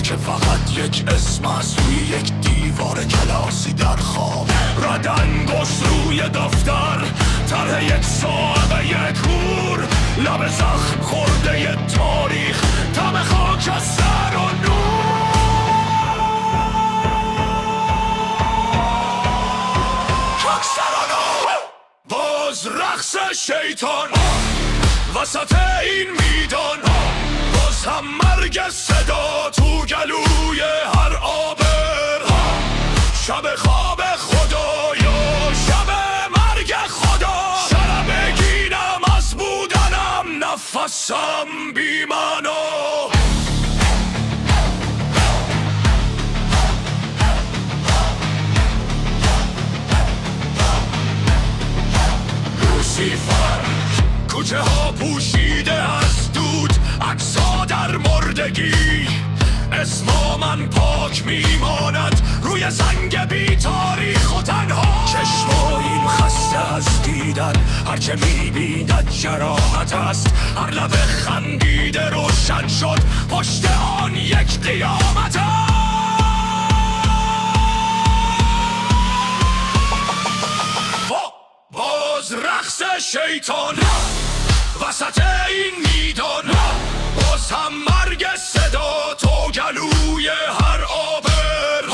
که فقط یک اسم است روی یک دیوار کلاسی در خواب. رد انگشت روی دفتر، طرح یک صاحب یک کور، لب زخم خورده تاریخ، طعم خاکستر و نور. باز رقص شیطان وسط این میدان، باز هم مرگ صدا تو گلوی هر آبر. شب خواب خدایا، شب مرگ خدا، شرمگینم از بودنم، نفسم بی‌معنا. کوچه ها پوشیده از دود، عکس‌ها در مردگی، اسم من پاک میماند روی سنگ بی تاریخ و تنها. چشما این خسته از دیدن، هرچه میبیند جراحت است. هر لب خندیده روشن شد، پشت آن یک قیامت است. باز رقص شیطان وسط این میدان، باز هم مرگ صدا تو گلوی هر آبر.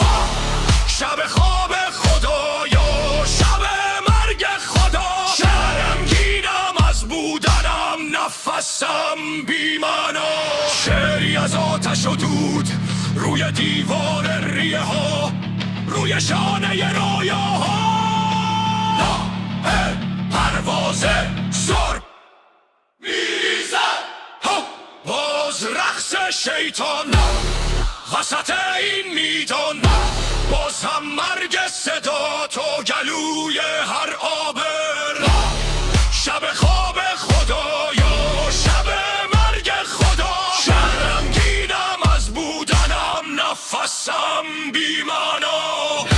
شب خواب خدایا، شب مرگ خدا، شرمگینم از بودنم، نفسم بی‌معنا. شعری از آتش و دود روی دیوار ریه ها، روی شانه رویاها. پرواز سر میریزد، باز رقص شیطان وسط این میدان، باز هم مرگ صدا تو گلوی هر آبر. شب خواب خدایا، شب مرگ خدا، شرمگینم از بودنم، نفسم بی‌معنا.